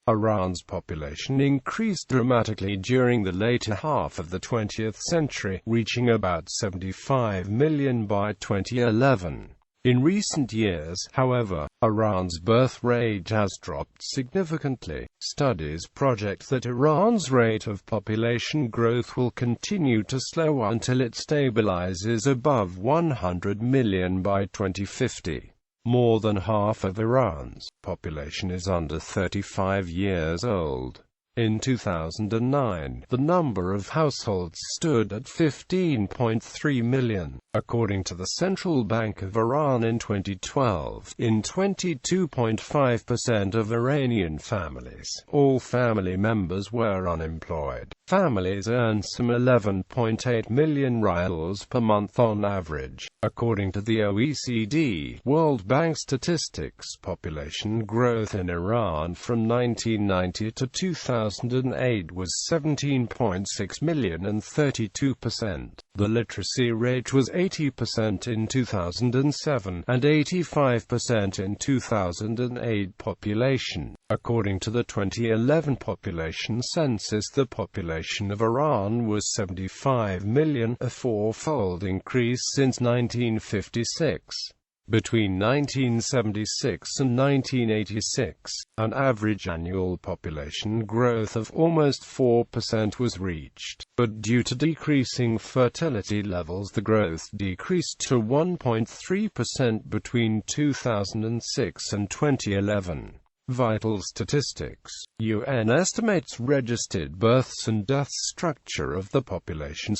Iran's population increased dramatically during the later half of the 20th century, reaching about 75 million by 2011. In recent years, however, Iran's birth rate has dropped significantly. Studies project that Iran's rate of population growth will continue to slow until it stabilizes above 100 million by 2050. More than half of Iran's population is under 35 years old. In 2009, the number of households stood at 15.3 million, according to the Central Bank of Iran in 2012. In 22.5% of Iranian families, all family members were unemployed. Families earn some 11.8 million rials per month on average. According to the OECD, World Bank statistics, population growth in Iran from 1990 to 2008 was 17.6 million and 32%. The literacy rate was 80% in 2007, and 85% in 2008 population. According to the 2011 population census, the population of Iran was 75 million, a four-fold increase since 1956. Between 1976 and 1986, an average annual population growth of almost 4% was reached, but due to decreasing fertility levels the growth decreased to 1.3% between 2006 and 2011. Vital statistics. UN estimates registered births and deaths. Structure of the population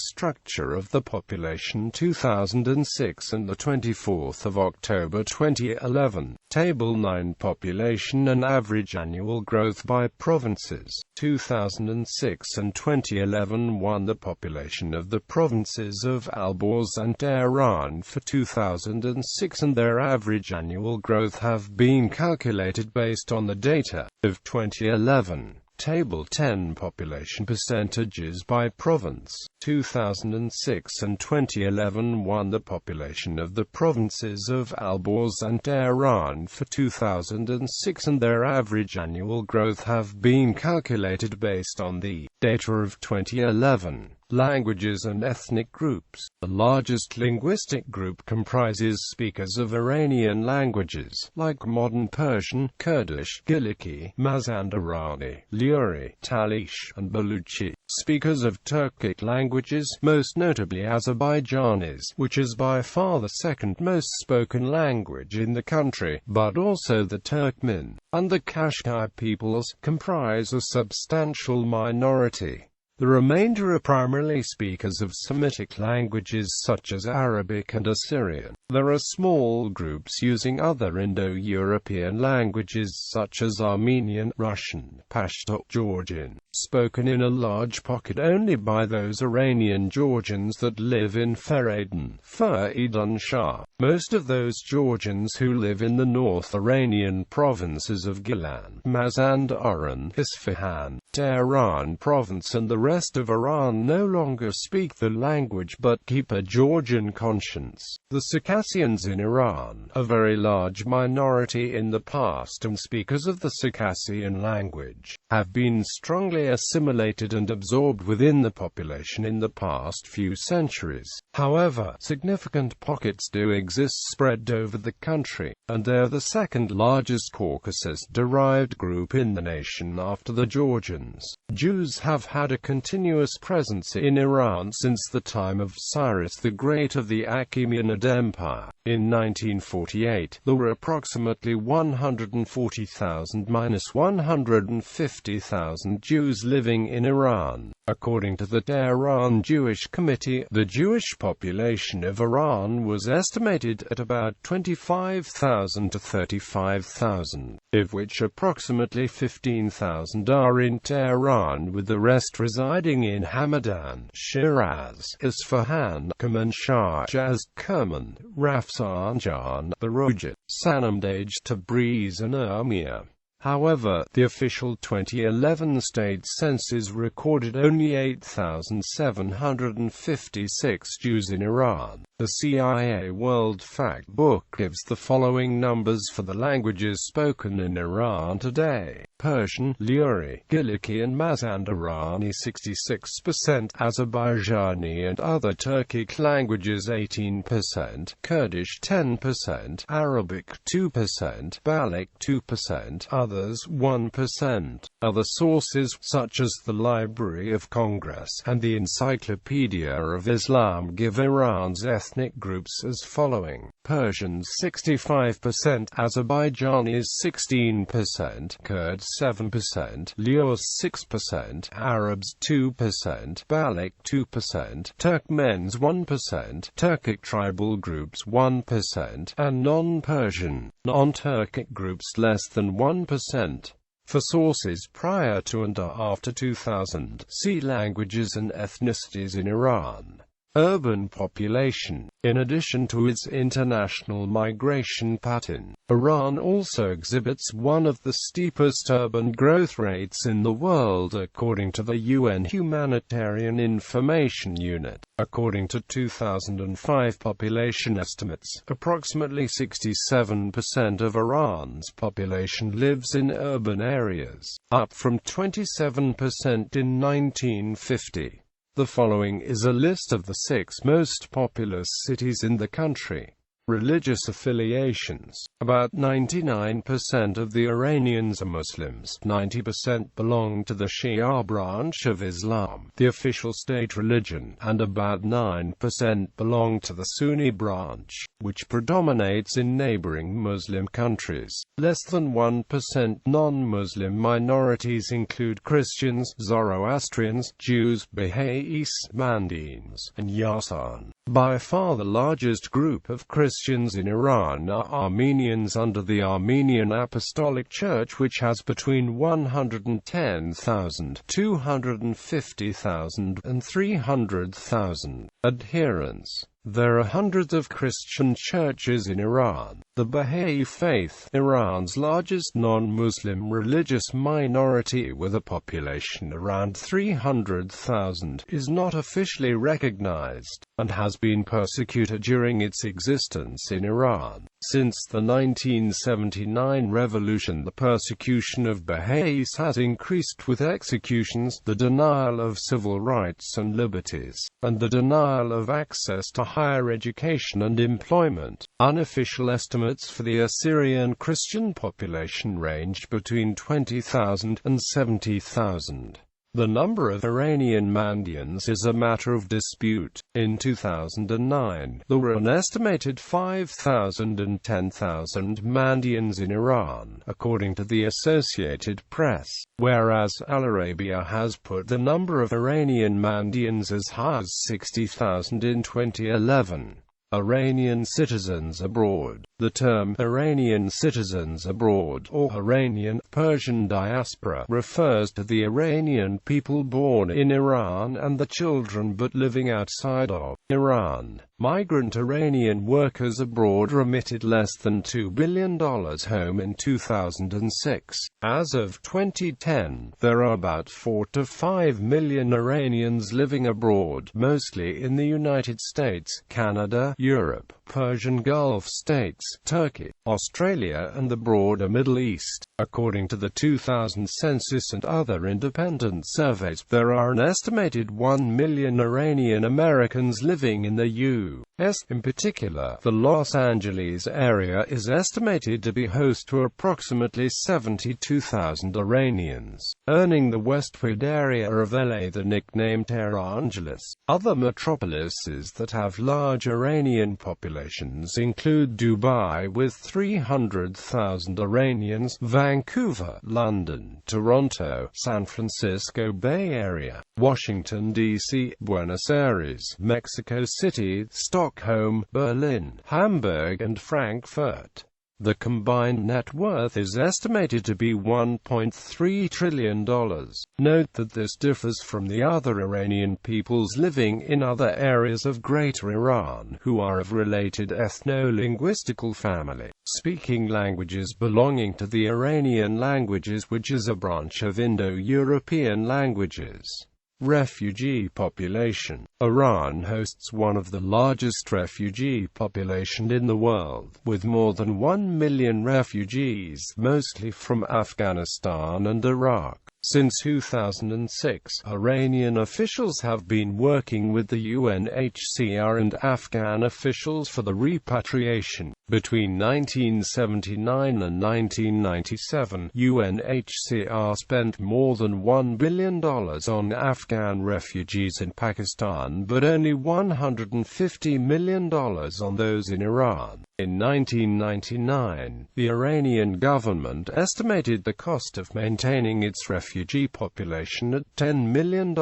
2006 and the 24th of October 2011. Table 9. Population and average annual growth by provinces. 2006 and 2011. 1. The population of the provinces of Alborz and Tehran for 2006 and their average annual growth have been calculated based on the data of 2011. Table 10. Population percentages by province. 2006 and 2011. 1. The population of the provinces of Alborz and Tehran for 2006 and their average annual growth have been calculated based on the data of 2011. Languages and ethnic groups. The largest linguistic group comprises speakers of Iranian languages, like modern Persian, Kurdish, Giliki, Mazandarani, Luri, Talish, and Baluchi. Speakers of Turkic languages, most notably Azerbaijanis, which is by far the second most spoken language in the country, but also the Turkmen, and the Kashgai peoples, comprise a substantial minority. The remainder are primarily speakers of Semitic languages such as Arabic and Assyrian. There are small groups using other Indo-European languages such as Armenian, Russian, Pashto, Georgian, spoken in a large pocket only by those Iranian Georgians that live in Feradan, Feridan Shah. Most of those Georgians who live in the North Iranian provinces of Gilan, Mazandaran, Isfahan, Tehran province and the rest of Iran no longer speak the language but keep a Georgian conscience. The Circassians in Iran, a very large minority in the past and speakers of the Circassian language, have been strongly assimilated and absorbed within the population in the past few centuries. However, significant pockets do exist spread over the country, and they're the second largest Caucasus-derived group in the nation after the Georgians. Jews have had a continuous presence in Iran since the time of Cyrus the Great of the Achaemenid Empire. In 1948, there were approximately 140,000–150,000 Jews living in Iran. According to the Tehran Jewish Committee, the Jewish population of Iran was estimated at about 25,000 to 35,000, of which approximately 15,000 are in Tehran, with the rest residing in Hamadan, Shiraz, Isfahan, Kermanshah, Yazd, Kerman, Rafsanjan, Baroujat, Sanamdaj, Tabriz and Urmia. However, the official 2011 state census recorded only 8,756 Jews in Iran. The CIA World Factbook gives the following numbers for the languages spoken in Iran today: Persian, Luri, Giliki and Mazandarani 66%, Azerbaijani and other Turkic languages 18%, Kurdish 10%, Arabic 2%, Baloch 2%, others 1%. Other sources, such as the Library of Congress and the Encyclopedia of Islam, give Iran's ethnic groups as following: Persians 65%, Azerbaijanis 16%, Kurds 7%, Lurs 6%, Arabs 2%, Baloch 2%, Turkmens 1%, Turkic tribal groups 1%, and non-Persian, non-Turkic groups less than 1%. For sources prior to and after 2000, see Languages and Ethnicities in Iran. Urban population. In addition to its international migration pattern, Iran also exhibits one of the steepest urban growth rates in the world according to the UN Humanitarian Information Unit. According to 2005 population estimates, approximately 67% of Iran's population lives in urban areas, up from 27% in 1950. The following is a list of the 6 most populous cities in the country. Religious affiliations. About 99% of the Iranians are Muslims. 90% belong to the Shia branch of Islam, the official state religion, and about 9% belong to the Sunni branch, which predominates in neighboring Muslim countries. Less than 1% non-Muslim minorities include Christians, Zoroastrians, Jews, Baha'is, Mandaeans, and Yazan. By far the largest group of Christians in Iran are Armenians under the Armenian Apostolic Church, which has between 110,000, 250,000, and 300,000 adherents. There are hundreds of Christian churches in Iran. The Baha'i faith, Iran's largest non-Muslim religious minority with a population around 300,000, is not officially recognized, and has been persecuted during its existence in Iran. Since the 1979 revolution, the persecution of Baha'is has increased with executions, the denial of civil rights and liberties, and the denial of access to higher education and employment. Unofficial estimates for the Assyrian Christian population range between 20,000 and 70,000. The number of Iranian Mandaeans is a matter of dispute. In 2009, there were an estimated 5,000 and 10,000 Mandaeans in Iran, according to the Associated Press, whereas Al Arabiya has put the number of Iranian Mandaeans as high as 60,000 in 2011. Iranian citizens abroad. The term Iranian citizens abroad or Iranian Persian diaspora refers to the Iranian people born in Iran and the children but living outside of Iran. Migrant Iranian workers abroad remitted less than $2 billion home in 2006. As of 2010, there are about 4 to 5 million Iranians living abroad, mostly in the United States, Canada, Europe, Persian Gulf states, Turkey, Australia and the broader Middle East. According to the 2000 census and other independent surveys, there are an estimated 1 million Iranian Americans living in the U.S. In particular, the Los Angeles area is estimated to be host to approximately 72,000 Iranians, earning the Westwood area of LA the nickname Tehrangeles. Other metropolises that have large Iranian populations include Dubai with 300,000 Iranians, Vancouver, London, Toronto, San Francisco Bay Area, Washington, D.C., Buenos Aires, Mexico City, Stockholm, Berlin, Hamburg and Frankfurt. The combined net worth is estimated to be $1.3 trillion. Note that this differs from the other Iranian peoples living in other areas of Greater Iran, who are of related ethno-linguistical family, speaking languages belonging to the Iranian languages, which is a branch of Indo-European languages. Refugee population. Iran hosts one of the largest refugee populations in the world, with more than 1 million refugees, mostly from Afghanistan and Iraq. Since 2006, Iranian officials have been working with the UNHCR and Afghan officials for the repatriation. Between 1979 and 1997, UNHCR spent more than $1 billion on Afghan refugees in Pakistan, but only $150 million on those in Iran. In 1999, the Iranian government estimated the cost of maintaining its refugee population at $10 million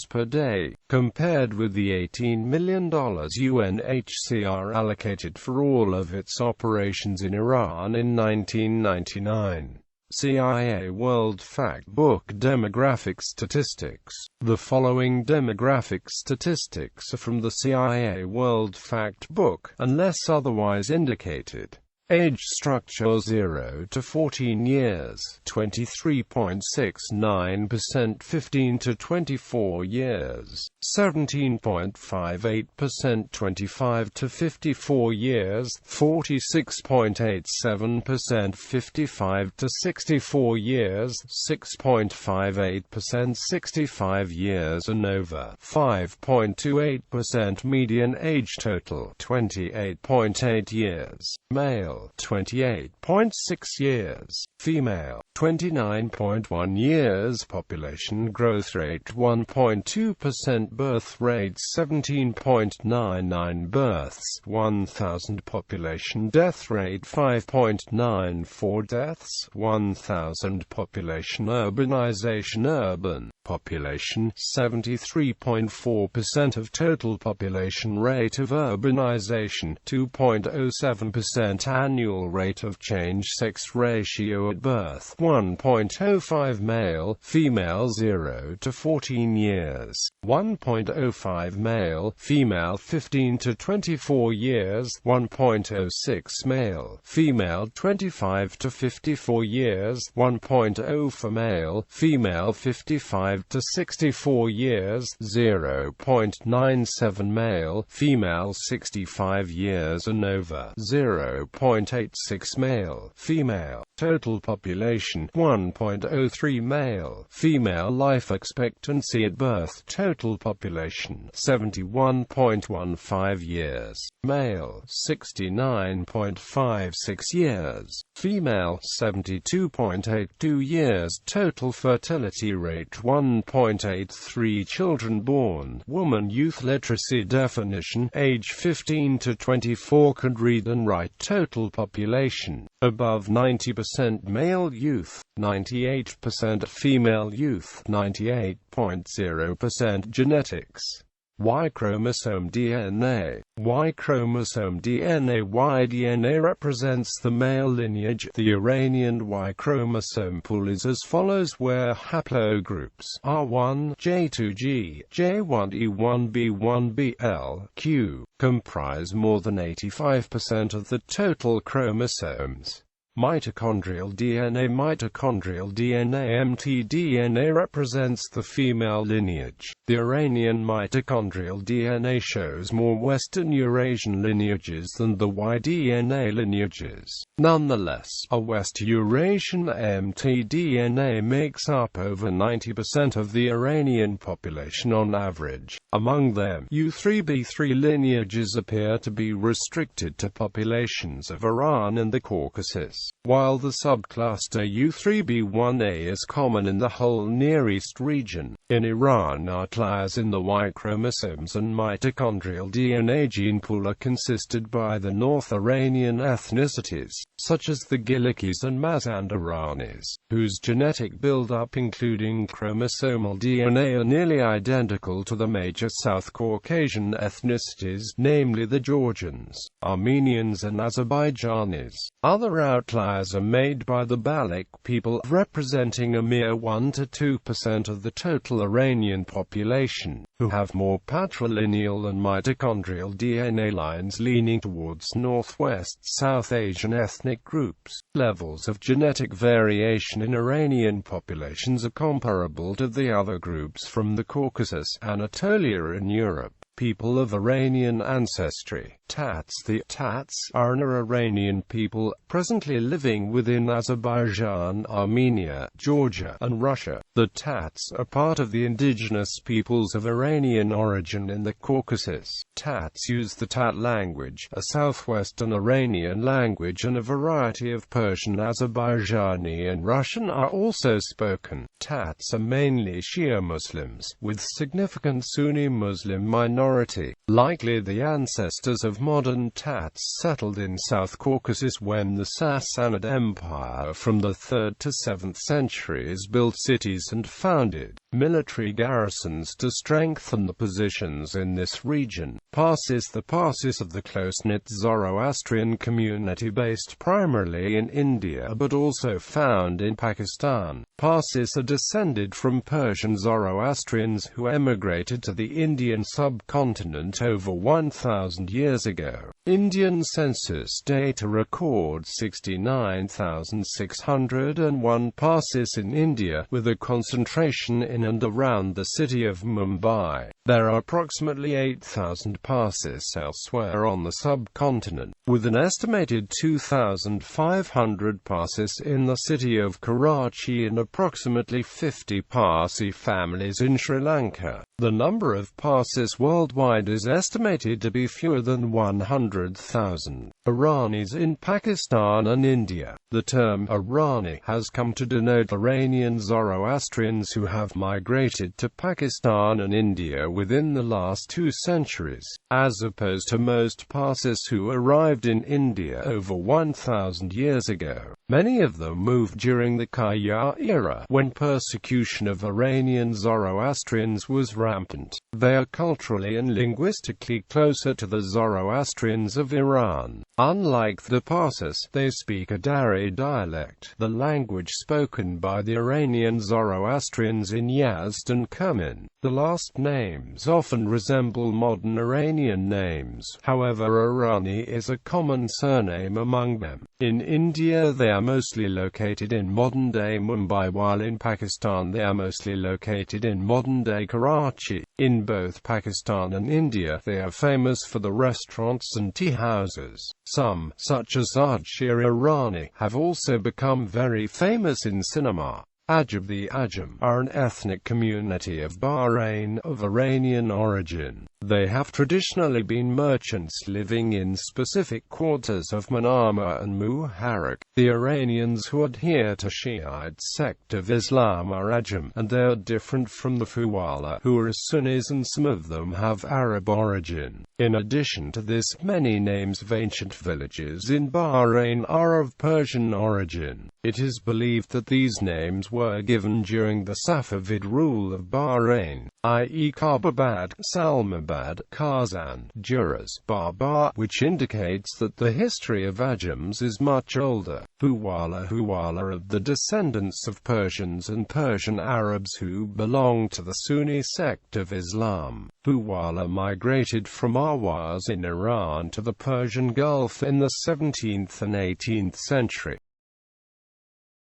per day, compared with the $18 million UNHCR allocated for all of its operations in Iran in 1999. CIA World Fact Book Demographic Statistics. The following demographic statistics are from the CIA World Fact Book, unless otherwise indicated. Age structure 0 to 14 years, 23.69%, 15 to 24 years, 17.58%, 25 to 54 years, 46.87%, 55 to 64 years, 6.58%, 65 years and over, 5.28%. Median age total 28.8 years. Male 28.6 years, female 29.1 years. Population growth rate 1.2%, birth rate 17.99 births 1,000, population death rate 5.94 deaths 1,000, population urbanization. Urban population 73.4% of total population, rate of urbanization 2.07%, annual rate of change, sex ratio at birth 1.05, male, female 0 to 14 years 1.05, male, female 15 to 24 years 1.06, male, female 25 to 54 years 1.04, male, female 55 to 64 years 0.97, male, female 65 years and over 0.86, male, female. Total population 1.03, male, female. Life expectancy at birth. Total population 71.15 years, male 69.56 years, female 72.82 years. Total fertility rate 1.83 children born. Woman. Youth literacy definition: age 15 to 24 could read and write. Total population above 90% male youth, 98% female youth, 98.0%. Genetics. Y chromosome DNA. Y chromosome DNA. Y DNA represents the male lineage. The Iranian Y chromosome pool is as follows, where haplogroups R1, J2G, J1E, 1B1BL, Q comprise more than 85% of the total chromosomes. Mitochondrial DNA. Mitochondrial DNA mtDNA represents the female lineage. The Iranian mitochondrial DNA shows more Western Eurasian lineages than the Y-DNA lineages. Nonetheless, a West Eurasian mtDNA makes up over 90% of the Iranian population on average. Among them, U3B3 lineages appear to be restricted to populations of Iran and the Caucasus. while the subcluster U3b1a is common in the whole Near East region. In Iran, outliers in the Y chromosomes and mitochondrial DNA gene pool are consisted by the North Iranian ethnicities, such as the Gilikis and Mazandaranis, whose genetic buildup including chromosomal DNA are nearly identical to the major South Caucasian ethnicities, namely the Georgians, Armenians and Azerbaijanis. Other outliers are made by the Baloch people, representing a mere 1 to 2% of the total Iranian population, who have more patrilineal and mitochondrial DNA lines leaning towards Northwest South Asian ethnic groups. Levels of genetic variation in Iranian populations are comparable to the other groups from the Caucasus, Anatolia and Europe. People of Iranian ancestry. Tats. The Tats are an Iranian people, presently living within Azerbaijan, Armenia, Georgia, and Russia. The Tats are part of the indigenous peoples of Iranian origin in the Caucasus. Tats use the Tat language, a southwestern Iranian language, and a variety of Persian, Azerbaijani and Russian are also spoken. Tats are mainly Shia Muslims, with significant Sunni Muslim minority, likely the ancestors of modern Tats settled in South Caucasus when the Sassanid Empire from the 3rd to 7th centuries built cities and founded military garrisons to strengthen the positions in this region. Parsis. The Parsis of the close-knit Zoroastrian community based primarily in India but also found in Pakistan. Parsis are descended from Persian Zoroastrians who emigrated to the Indian subcontinent over 1,000 years ago. Indian census data records 69,601 Parsis in India, with a concentration in and around the city of Mumbai. There are approximately 8,000 Parsis elsewhere on the subcontinent, with an estimated 2,500 Parsis in the city of Karachi and approximately 50 Parsi families in Sri Lanka. The number of Parsis worldwide is estimated to be fewer than 100,000. Iranis in Pakistan and India. The term Irani has come to denote Iranian Zoroastrians who have migrated to Pakistan and India within the last 2 centuries, as opposed to most Parsis who arrived in India over 1,000 years ago. Many of them moved during the Qajar era, when persecution of Iranian Zoroastrians was rampant. They are culturally and linguistically closer to the Zoroastrians of Iran. Unlike the Parsis, they speak a Dari dialect, the language spoken by the Iranian Zoroastrians in Yazd and Kerman. The last names often resemble modern Iranian names, however Irani is a common surname among them. In India they are mostly located in modern-day Mumbai, while in Pakistan they are mostly located in modern-day Karachi. In both Pakistan and India they are famous for the restaurants and tea houses. Some, such as Ajir Irani, have also become very famous in cinema. Ajam. The Ajam are an ethnic community of Bahrain of Iranian origin. They have traditionally been merchants living in specific quarters of Manama and Muharraq. The Iranians who adhere to Shiite sect of Islam are Ajam, and they are different from the Fuwala, who are Sunnis, and some of them have Arab origin. In addition to this, many names of ancient villages in Bahrain are of Persian origin. It is believed that these names were given during the Safavid rule of Bahrain, i.e. Karbabad, Salmabad, Kazan, Juras, Barbar, which indicates that the history of Ajams is much older. Huwala are the descendants of Persians and Persian Arabs who belong to the Sunni sect of Islam. Huwala migrated from Ahwaz in Iran to the Persian Gulf in the 17th and 18th century.